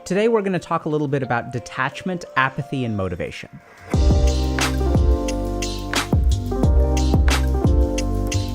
Today we're going to talk a little bit about detachment, apathy, and motivation.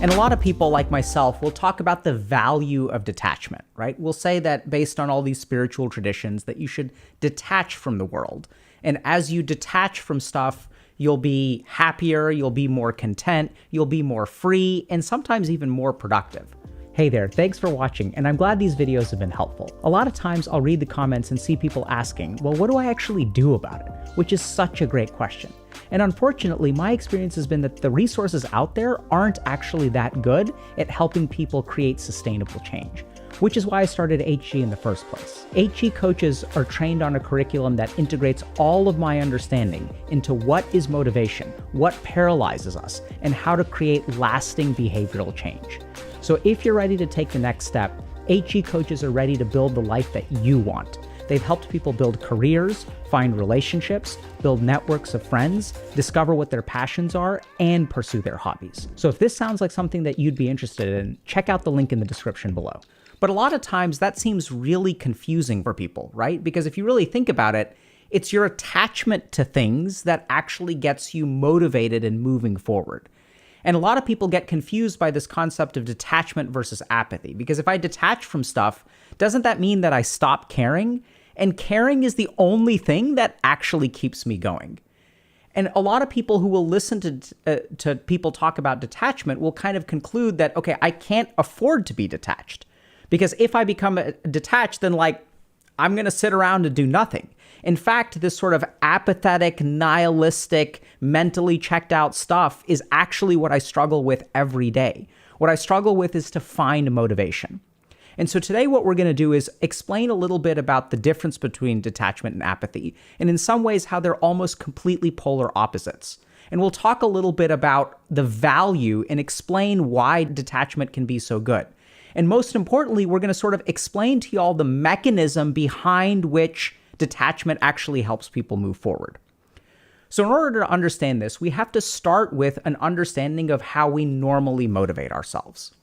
And a lot of people like myself will talk about the value of detachment, right? We'll say that based on all these spiritual traditions that you should detach from the world. And as you detach from stuff, you'll be happier, you'll be more content, you'll be more free, and sometimes even more productive. Hey there, thanks for watching, and I'm glad these videos have been helpful. A lot of times I'll read the comments and see people asking, well, what do I actually do about it? Which is such a great question. And unfortunately, my experience has been that the resources out there aren't actually that good at helping people create sustainable change, which is why I started HG in the first place. HG coaches are trained on a curriculum that integrates all of my understanding into what is motivation, what paralyzes us, and how to create lasting behavioral change. So if you're ready to take the next step, HG coaches are ready to build the life that you want. They've helped people build careers, find relationships, build networks of friends, discover what their passions are, and pursue their hobbies. So if this sounds like something that you'd be interested in, check out the link in the description below. But a lot of times that seems really confusing for people, right? Because if you really think about it, it's your attachment to things that actually gets you motivated and moving forward. And a lot of people get confused by this concept of detachment versus apathy, because if I detach from stuff, doesn't that mean that I stop caring? And caring is the only thing that actually keeps me going. And a lot of people who will listen to people talk about detachment will kind of conclude that, okay, I can't afford to be detached. Because if I become detached, then I'm going to sit around and do nothing. In fact, this sort of apathetic, nihilistic, mentally checked out stuff is actually what I struggle with every day. What I struggle with is to find motivation. And so today what we're going to do is explain a little bit about the difference between detachment and apathy, and in some ways how they're almost completely polar opposites. And we'll talk a little bit about the value and explain why detachment can be so good. And most importantly, we're going to sort of explain to y'all the mechanism behind which detachment actually helps people move forward. So in order to understand this, we have to start with an understanding of how we normally motivate ourselves.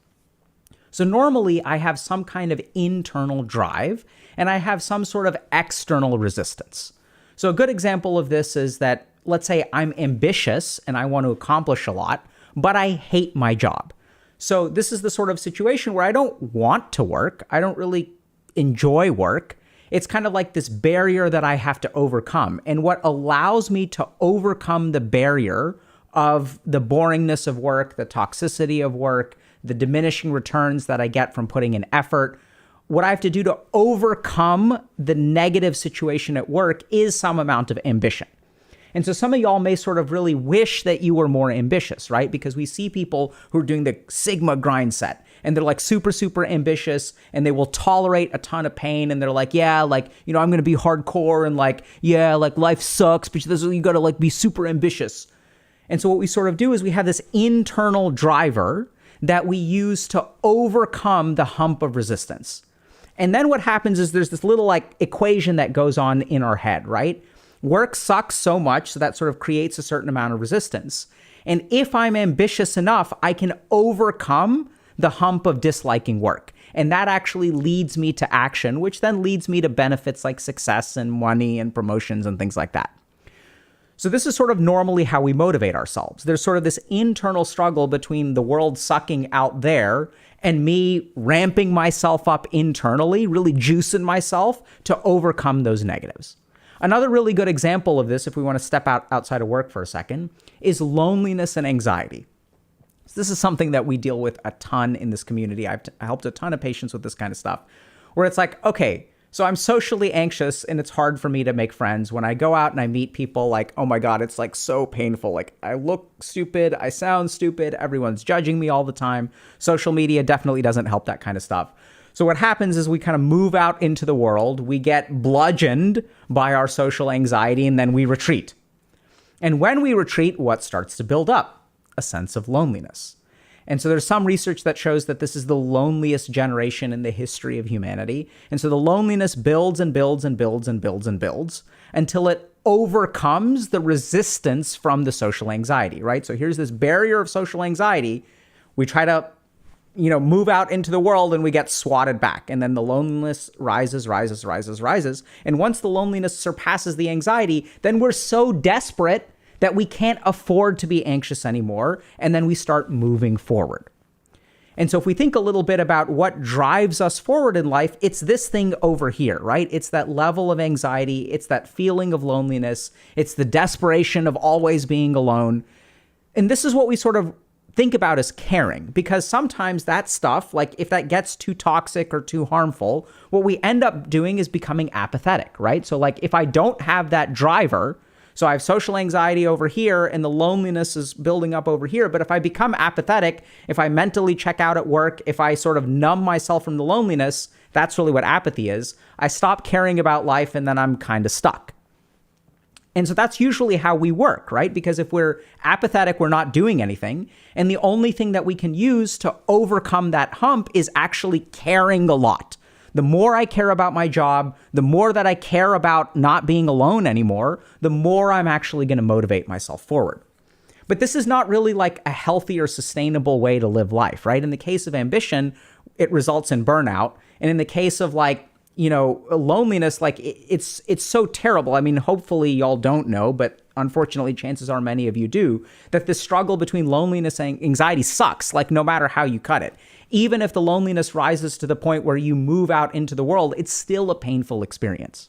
So normally I have some kind of internal drive and I have some sort of external resistance. So a good example of this is that, let's say I'm ambitious and I want to accomplish a lot, but I hate my job. So this is the sort of situation where I don't want to work. I don't really enjoy work. It's kind of like this barrier that I have to overcome. And what allows me to overcome the barrier of the boringness of work, the toxicity of work, the diminishing returns that I get from putting in effort, what I have to do to overcome the negative situation at work is some amount of ambition. And so some of y'all may sort of really wish that you were more ambitious, right? Because we see people who are doing the Sigma grind set and they're super, super ambitious and they will tolerate a ton of pain. And they're I'm going to be hardcore and life sucks, but you got to be super ambitious. And so what we sort of do is we have this internal driver that we use to overcome the hump of resistance. And then what happens is there's this little equation that goes on in our head, right? Work sucks so much, so that sort of creates a certain amount of resistance. And if I'm ambitious enough, I can overcome the hump of disliking work. And that actually leads me to action, which then leads me to benefits like success and money and promotions and things like that. So this is sort of normally how we motivate ourselves. There's sort of this internal struggle between the world sucking out there and me ramping myself up internally, really juicing myself to overcome those negatives. Another really good example of this, if we want to step outside of work for a second, is loneliness and anxiety. So this is something that we deal with a ton in this community. I've helped a ton of patients with this kind of stuff, where it's okay, so I'm socially anxious and it's hard for me to make friends. When I go out and I meet people, oh my God, it's so painful. I look stupid, I sound stupid, everyone's judging me all the time. Social media definitely doesn't help that kind of stuff. So what happens is we kind of move out into the world, we get bludgeoned by our social anxiety, and then we retreat. And when we retreat, what starts to build up? A sense of loneliness. And so there's some research that shows that this is the loneliest generation in the history of humanity. And so the loneliness builds and builds and builds and builds and builds until it overcomes the resistance from the social anxiety, right? So here's this barrier of social anxiety. We try to move out into the world and we get swatted back. And then the loneliness rises. And once the loneliness surpasses the anxiety, then we're so desperate that we can't afford to be anxious anymore. And then we start moving forward. And so if we think a little bit about what drives us forward in life, it's this thing over here, right? It's that level of anxiety. It's that feeling of loneliness. It's the desperation of always being alone. And this is what we sort of think about as caring, because sometimes that stuff, like if that gets too toxic or too harmful, what we end up doing is becoming apathetic, right? So like if I don't have that driver, so I have social anxiety over here and the loneliness is building up over here. But if I become apathetic, if I mentally check out at work, if I sort of numb myself from the loneliness, that's really what apathy is. I stop caring about life and then I'm kind of stuck. And so that's usually how we work, right? Because if we're apathetic, we're not doing anything. And the only thing that we can use to overcome that hump is actually caring a lot. The more I care about my job, the more that I care about not being alone anymore, the more I'm actually going to motivate myself forward. But this is not really like a healthy or sustainable way to live life, right? In the case of ambition, it results in burnout. And in the case of loneliness, like it's so terrible. I mean, hopefully y'all don't know, but unfortunately, chances are many of you do, that the struggle between loneliness and anxiety sucks, like no matter how you cut it. Even if the loneliness rises to the point where you move out into the world, it's still a painful experience.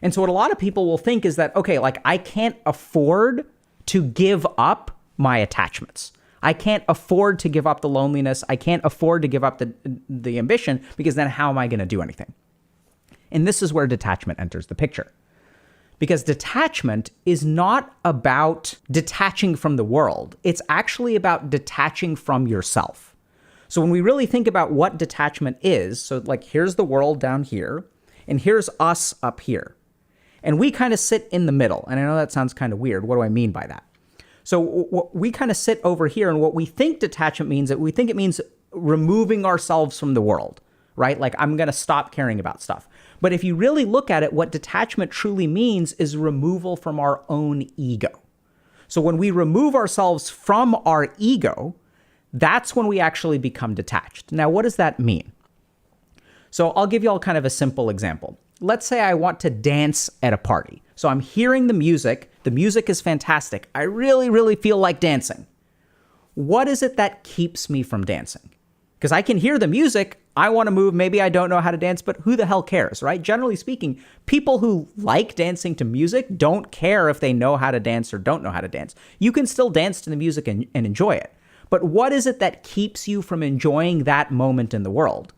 And so what a lot of people will think is that, okay, like I can't afford to give up my attachments. I can't afford to give up the loneliness. I can't afford to give up the ambition, because then how am I going to do anything? And this is where detachment enters the picture. Because detachment is not about detaching from the world. It's actually about detaching from yourself. So when we really think about what detachment is, so like here's the world down here, and here's us up here. And we kind of sit in the middle. And I know that sounds kind of weird. What do I mean by that? So we kind of sit over here, and what we think detachment means, that we think it means removing ourselves from the world, right? Like I'm going to stop caring about stuff. But if you really look at it, what detachment truly means is removal from our own ego. So when we remove ourselves from our ego, that's when we actually become detached. Now, what does that mean? So I'll give you all kind of a simple example. Let's say I want to dance at a party. So I'm hearing the music. The music is fantastic. I really, really feel like dancing. What is it that keeps me from dancing? Because I can hear the music. I want to move. Maybe I don't know how to dance, but who the hell cares, right? Generally speaking, people who like dancing to music don't care if they know how to dance or don't know how to dance. You can still dance to the music and enjoy it. But what is it that keeps you from enjoying that moment in the world?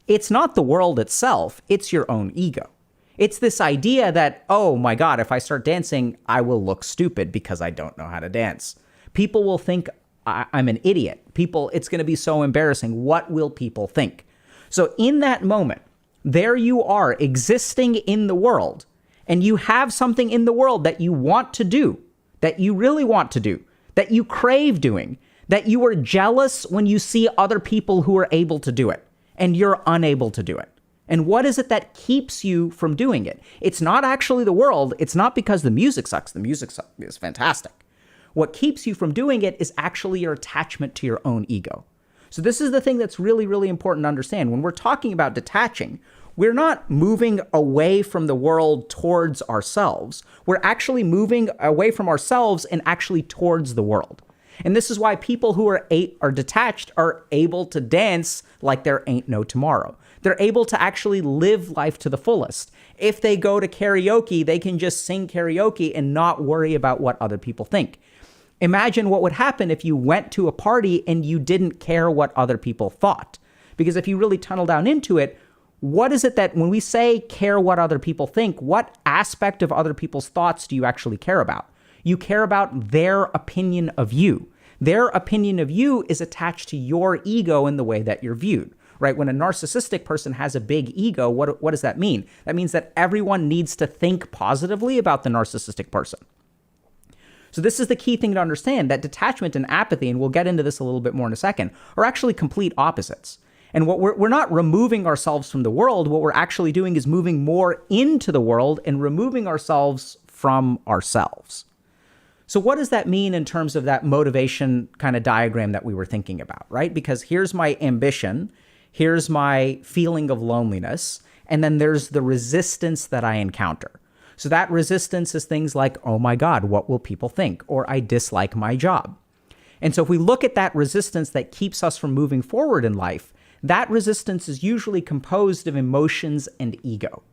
It's not the world itself. It's your own ego. It's this idea that, oh my God, if I start dancing, I will look stupid because I don't know how to dance. People will think I'm an idiot. It's going to be so embarrassing. What will people think? So in that moment, there you are existing in the world, and you have something in the world that you want to do, that you really want to do, that you crave doing, that you are jealous when you see other people who are able to do it, and you're unable to do it. And what is it that keeps you from doing it? It's not actually the world. It's not because the music sucks. The music is fantastic. What keeps you from doing it is actually your attachment to your own ego. So this is the thing that's really, really important to understand. When we're talking about detaching, we're not moving away from the world towards ourselves. We're actually moving away from ourselves and actually towards the world. And this is why people who are detached are able to dance like there ain't no tomorrow. They're able to actually live life to the fullest. If they go to karaoke, they can just sing karaoke and not worry about what other people think. Imagine what would happen if you went to a party and you didn't care what other people thought. Because if you really tunnel down into it, what is it that when we say care what other people think, what aspect of other people's thoughts do you actually care about? You care about their opinion of you. Their opinion of you is attached to your ego in the way that you're viewed, right? When a narcissistic person has a big ego, what does that mean? That means that everyone needs to think positively about the narcissistic person. So this is the key thing to understand, that detachment and apathy, and we'll get into this a little bit more in a second, are actually complete opposites. And what we're not removing ourselves from the world. What we're actually doing is moving more into the world and removing ourselves from ourselves. So what does that mean in terms of that motivation kind of diagram that we were thinking about, right? Because here's my ambition, here's my feeling of loneliness, and then there's the resistance that I encounter. So that resistance is things like, oh my God, what will people think? Or I dislike my job. And so if we look at that resistance that keeps us from moving forward in life, that resistance is usually composed of emotions and ego.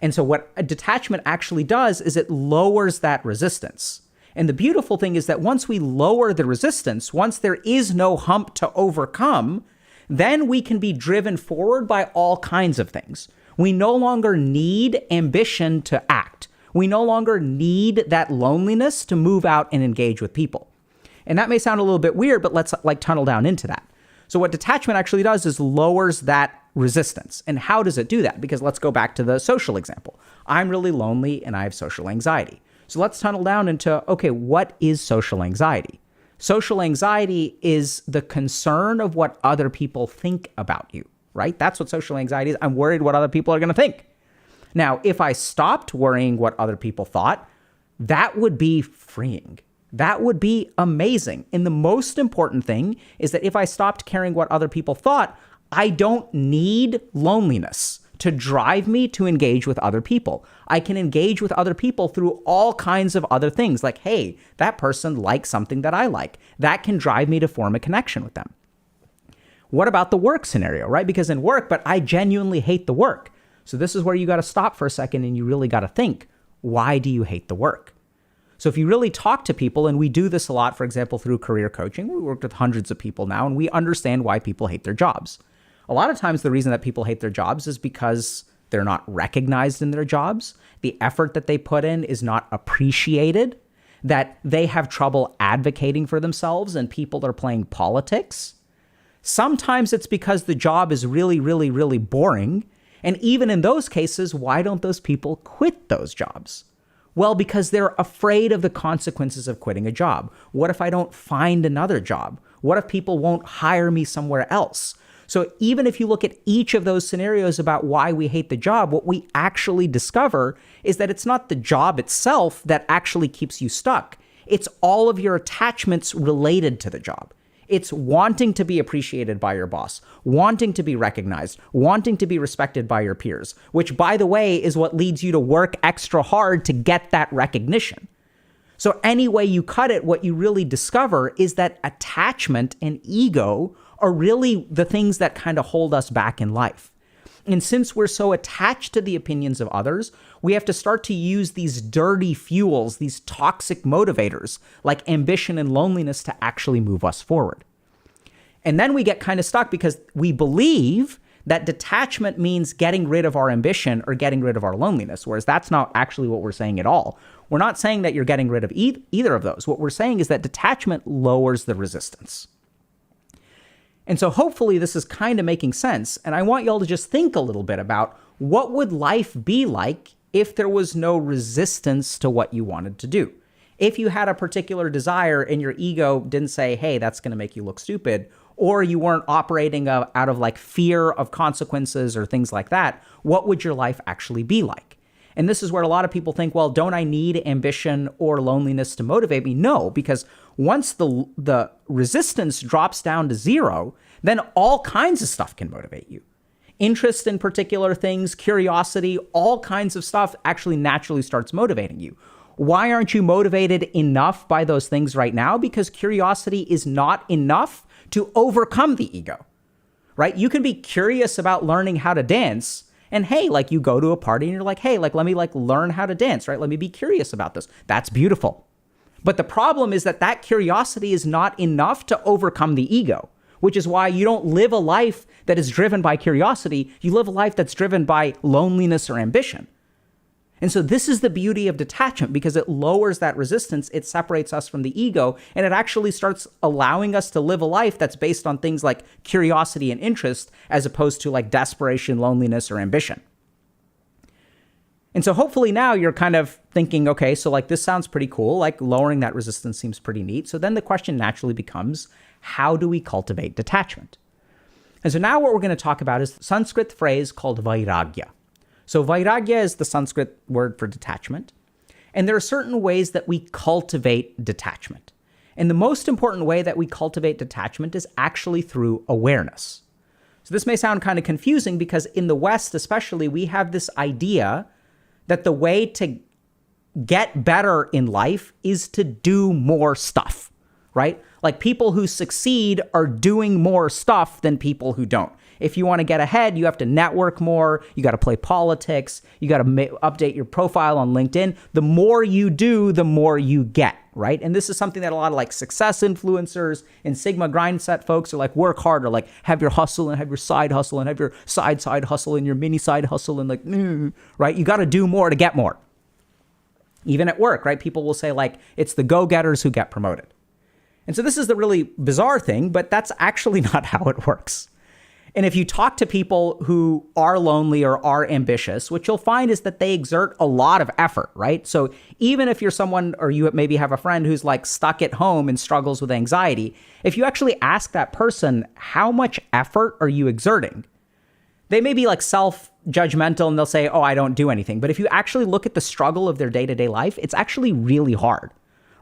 And so what a detachment actually does is it lowers that resistance. And the beautiful thing is that once we lower the resistance, once there is no hump to overcome, then we can be driven forward by all kinds of things. We no longer need ambition to act. We no longer need that loneliness to move out and engage with people. And that may sound a little bit weird, but let's tunnel down into that. So what detachment actually does is lowers that resistance. And how does it do that? Because let's go back to the social example. I'm really lonely and I have social anxiety. So let's tunnel down into, okay, what is social anxiety? Social anxiety is the concern of what other people think about you, right? That's what social anxiety is. I'm worried what other people are going to think. Now, if I stopped worrying what other people thought, that would be freeing. That would be amazing. And the most important thing is that if I stopped caring what other people thought, I don't need loneliness to drive me to engage with other people. I can engage with other people through all kinds of other things like, hey, that person likes something that I like. That can drive me to form a connection with them. What about the work scenario, right? Because in work, but I genuinely hate the work. So this is where you got to stop for a second and you really got to think, why do you hate the work? So if you really talk to people, and we do this a lot, for example, through career coaching, we work with hundreds of people now, and we understand why people hate their jobs. A lot of times the reason that people hate their jobs is because they're not recognized in their jobs. The effort that they put in is not appreciated, that they have trouble advocating for themselves and people are playing politics. Sometimes it's because the job is really, really, really boring. And even in those cases, why don't those people quit those jobs? Well, because they're afraid of the consequences of quitting a job. What if I don't find another job? What if people won't hire me somewhere else? So even if you look at each of those scenarios about why we hate the job, what we actually discover is that it's not the job itself that actually keeps you stuck. It's all of your attachments related to the job. It's wanting to be appreciated by your boss, wanting to be recognized, wanting to be respected by your peers, which, by the way, is what leads you to work extra hard to get that recognition. So any way you cut it, what you really discover is that attachment and ego are really the things that kind of hold us back in life. And since we're so attached to the opinions of others, we have to start to use these dirty fuels, these toxic motivators like ambition and loneliness to actually move us forward. And then we get kind of stuck because we believe that detachment means getting rid of our ambition or getting rid of our loneliness, whereas that's not actually what we're saying at all. We're not saying that you're getting rid of either of those. What we're saying is that detachment lowers the resistance. And so hopefully this is kind of making sense. And I want y'all to just think a little bit about what would life be like if there was no resistance to what you wanted to do. If you had a particular desire and your ego didn't say, hey, that's going to make you look stupid, or you weren't operating out of like fear of consequences or things like that, what would your life actually be like? And this is where a lot of people think, well, don't I need ambition or loneliness to motivate me? No, because once the resistance drops down to zero, then all kinds of stuff can motivate you. Interest in particular things, curiosity, all kinds of stuff actually naturally starts motivating you. Why aren't you motivated enough by those things right now? Because curiosity is not enough to overcome the ego, right? You can be curious about learning how to dance. And hey, like you go to a party and you're like, hey, like let me like learn how to dance, right? Let me be curious about this. That's beautiful. But the problem is that that curiosity is not enough to overcome the ego, which is why you don't live a life that is driven by curiosity. You live a life that's driven by loneliness or ambition. And so this is the beauty of detachment, because it lowers that resistance, it separates us from the ego, and it actually starts allowing us to live a life that's based on things like curiosity and interest, as opposed to like desperation, loneliness, or ambition. And so hopefully now you're kind of thinking, okay, so like this sounds pretty cool, like lowering that resistance seems pretty neat. So then the question naturally becomes, how do we cultivate detachment? And so now what we're going to talk about is the Sanskrit phrase called vairagya. So vairagya is the Sanskrit word for detachment. And there are certain ways that we cultivate detachment. And the most important way that we cultivate detachment is actually through awareness. So this may sound kind of confusing because in the West, especially, we have this idea that the way to get better in life is to do more stuff, right? Like people who succeed are doing more stuff than people who don't. If you want to get ahead, you have to network more. You got to play politics. You got to update your profile on LinkedIn. The more you do, the more you get, right? And this is something that a lot of like success influencers and Sigma grind set folks are like, work harder, like have your hustle and have your side hustle and have your side hustle and your mini side hustle and like, right? You got to do more to get more. Even at work, right? People will say like, it's the go-getters who get promoted. And so this is the really bizarre thing, but that's actually not how it works. And if you talk to people who are lonely or are ambitious, what you'll find is that they exert a lot of effort, right? So even if you're someone or you maybe have a friend who's like stuck at home and struggles with anxiety, if you actually ask that person, how much effort are you exerting? They may be like self-judgmental and they'll say, oh, I don't do anything. But if you actually look at the struggle of their day-to-day life, it's actually really hard,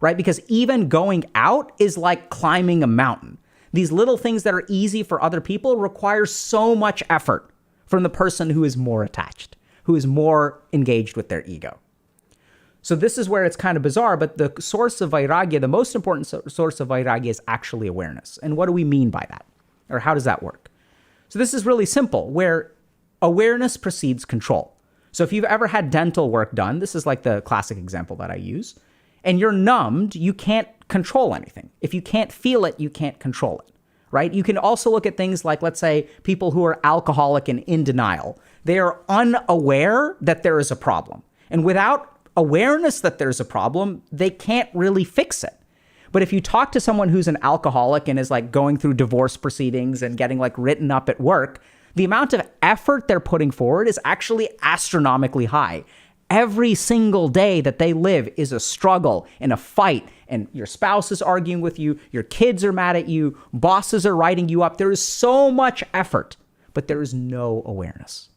right? Because even going out is like climbing a mountain. These little things that are easy for other people require so much effort from the person who is more attached, who is more engaged with their ego. So this is where it's kind of bizarre, but the source of vairagya, the most important source of vairagya is actually awareness. And what do we mean by that? Or how does that work? So this is really simple, where awareness precedes control. So if you've ever had dental work done, this is like the classic example that I use, and you're numbed, you can't control anything. If you can't feel it, you can't control it, right? You can also look at things like, let's say, people who are alcoholic and in denial. They are unaware that there is a problem. And without awareness that there's a problem, they can't really fix it. But if you talk to someone who's an alcoholic and is like going through divorce proceedings and getting like written up at work, the amount of effort they're putting forward is actually astronomically high. Every single day that they live is a struggle and a fight, and your spouse is arguing with you, your kids are mad at you, bosses are writing you up. There is so much effort, but there is no awareness.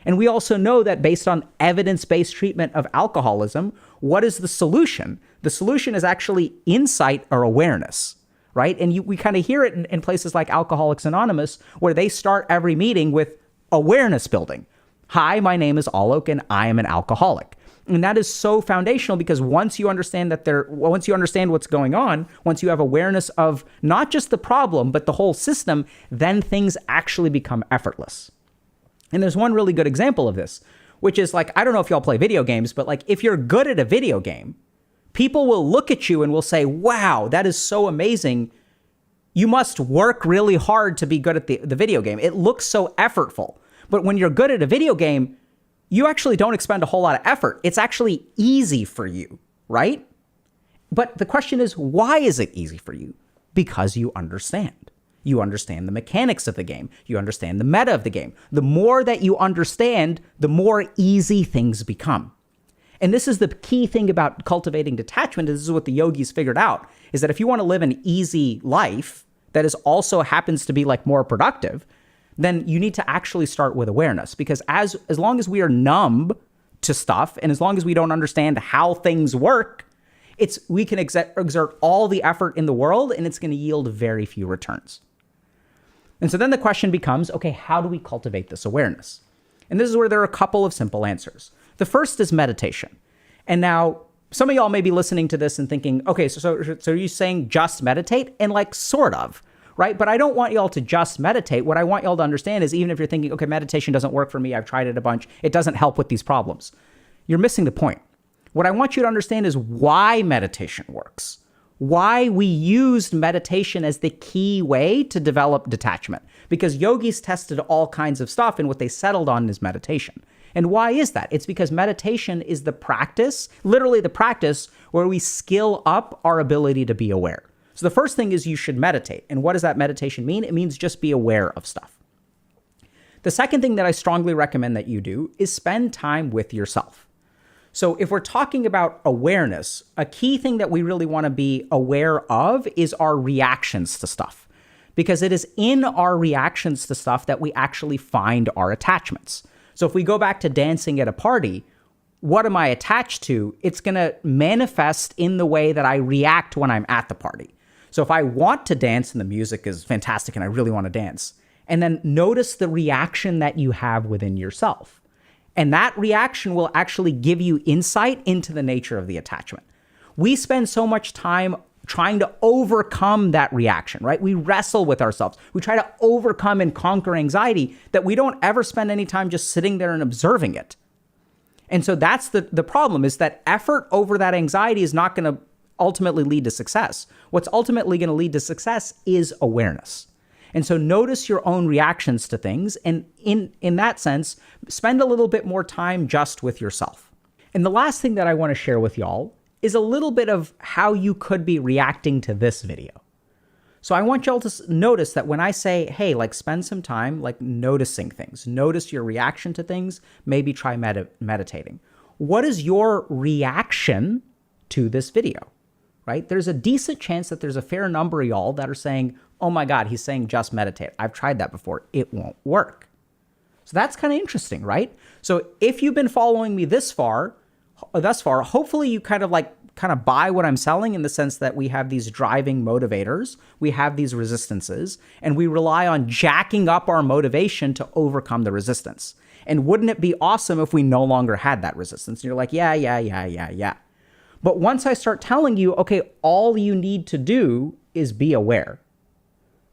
And we also know that based on evidence-based treatment of alcoholism, what is the solution? The solution is actually insight or awareness, right? And we kind of hear it in places like Alcoholics Anonymous, where they start every meeting with awareness building. Hi, my name is Alok and I am an alcoholic. And that is so foundational because once you understand what's going on, once you have awareness of not just the problem, but the whole system, then things actually become effortless. And there's one really good example of this, which is like, I don't know if y'all play video games, but like if you're good at a video game, people will look at you and will say, wow, that is so amazing. You must work really hard to be good at the video game. It looks so effortful. But when you're good at a video game, you actually don't expend a whole lot of effort. It's actually easy for you, right? But the question is, why is it easy for you? Because you understand. You understand the mechanics of the game. You understand the meta of the game. The more that you understand, the more easy things become. And this is the key thing about cultivating detachment. This is what the yogis figured out, is that if you want to live an easy life that is also happens to be like more productive, then you need to actually start with awareness. Because as long as we are numb to stuff, and as long as we don't understand how things work, we can exert all the effort in the world, and it's going to yield very few returns. And so then the question becomes, okay, how do we cultivate this awareness? And this is where there are a couple of simple answers. The first is meditation. And now some of y'all may be listening to this and thinking, okay, so are you saying just meditate? And like sort of. Right? But I don't want y'all to just meditate. What I want y'all to understand is even if you're thinking, okay, meditation doesn't work for me, I've tried it a bunch, it doesn't help with these problems. You're missing the point. What I want you to understand is why meditation works. Why we used meditation as the key way to develop detachment. Because yogis tested all kinds of stuff and what they settled on is meditation. And why is that? It's because meditation is the practice, literally the practice, where we skill up our ability to be aware. So the first thing is you should meditate. And what does that meditation mean? It means just be aware of stuff. The second thing that I strongly recommend that you do is spend time with yourself. So if we're talking about awareness, a key thing that we really want to be aware of is our reactions to stuff. Because it is in our reactions to stuff that we actually find our attachments. So if we go back to dancing at a party, what am I attached to? It's going to manifest in the way that I react when I'm at the party. So if I want to dance and the music is fantastic and I really want to dance, and then notice the reaction that you have within yourself. And that reaction will actually give you insight into the nature of the attachment. We spend so much time trying to overcome that reaction, right? We wrestle with ourselves. We try to overcome and conquer anxiety that we don't ever spend any time just sitting there and observing it. And so that's the problem, is that effort over that anxiety is not going to ultimately lead to success. What's ultimately going to lead to success is awareness. And so notice your own reactions to things. And in that sense, spend a little bit more time just with yourself. And the last thing that I want to share with y'all is a little bit of how you could be reacting to this video. So I want y'all to notice that when I say, hey, like spend some time like noticing things, notice your reaction to things, maybe try meditating. What is your reaction to this video, right? There's a decent chance that there's a fair number of y'all that are saying, oh my God, he's saying just meditate. I've tried that before. It won't work. So that's kind of interesting, right? So if you've been following me thus far, hopefully you kind of buy what I'm selling, in the sense that we have these driving motivators, we have these resistances, and we rely on jacking up our motivation to overcome the resistance. And wouldn't it be awesome if we no longer had that resistance? And you're like, yeah. But once I start telling you, okay, all you need to do is be aware,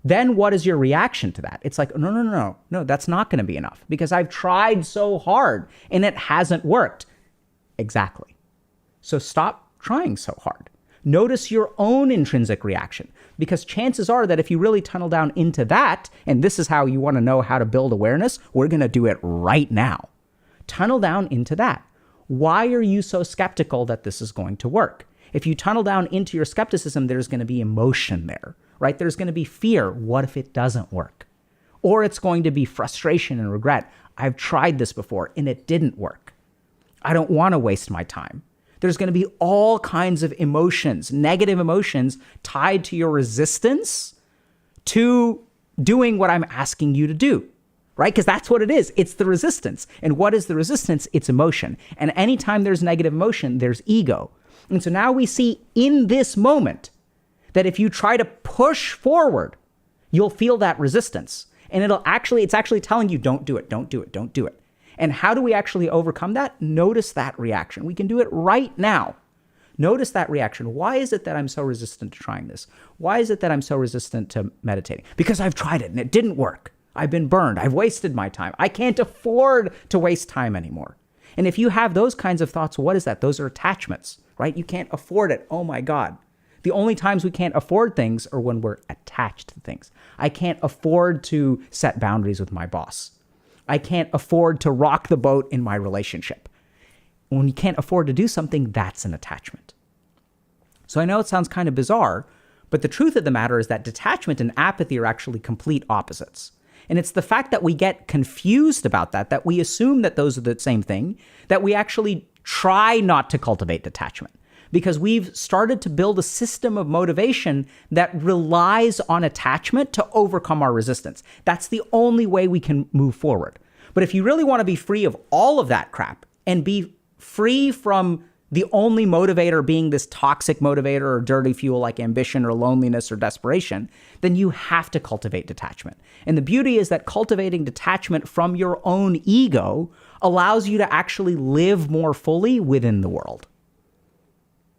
then what is your reaction to that? It's like, no, that's not going to be enough because I've tried so hard and it hasn't worked. Exactly. So stop trying so hard. Notice your own intrinsic reaction, because chances are that if you really tunnel down into that, and this is how you want to know how to build awareness, we're going to do it right now. Tunnel down into that. Why are you so skeptical that this is going to work? If you tunnel down into your skepticism, there's going to be emotion there, right? There's going to be fear. What if it doesn't work? Or it's going to be frustration and regret. I've tried this before and it didn't work. I don't want to waste my time. There's going to be all kinds of emotions, negative emotions tied to your resistance to doing what I'm asking you to do, right? Because that's what it is. It's the resistance. And what is the resistance? It's emotion. And anytime there's negative emotion, there's ego. And so now we see in this moment that if you try to push forward, you'll feel that resistance. And it's actually telling you, don't do it, don't do it, don't do it. And how do we actually overcome that? Notice that reaction. We can do it right now. Notice that reaction. Why is it that I'm so resistant to trying this? Why is it that I'm so resistant to meditating? Because I've tried it and it didn't work. I've been burned. I've wasted my time. I can't afford to waste time anymore. And if you have those kinds of thoughts, what is that? Those are attachments, right? You can't afford it. Oh my God. The only times we can't afford things are when we're attached to things. I can't afford to set boundaries with my boss. I can't afford to rock the boat in my relationship. When you can't afford to do something, that's an attachment. So I know it sounds kind of bizarre, but the truth of the matter is that detachment and apathy are actually complete opposites. And it's the fact that we get confused about that we assume that those are the same thing, that we actually try not to cultivate detachment. Because we've started to build a system of motivation that relies on attachment to overcome our resistance. That's the only way we can move forward. But if you really want to be free of all of that crap and be free from the only motivator being this toxic motivator or dirty fuel like ambition or loneliness or desperation, then you have to cultivate detachment. And the beauty is that cultivating detachment from your own ego allows you to actually live more fully within the world.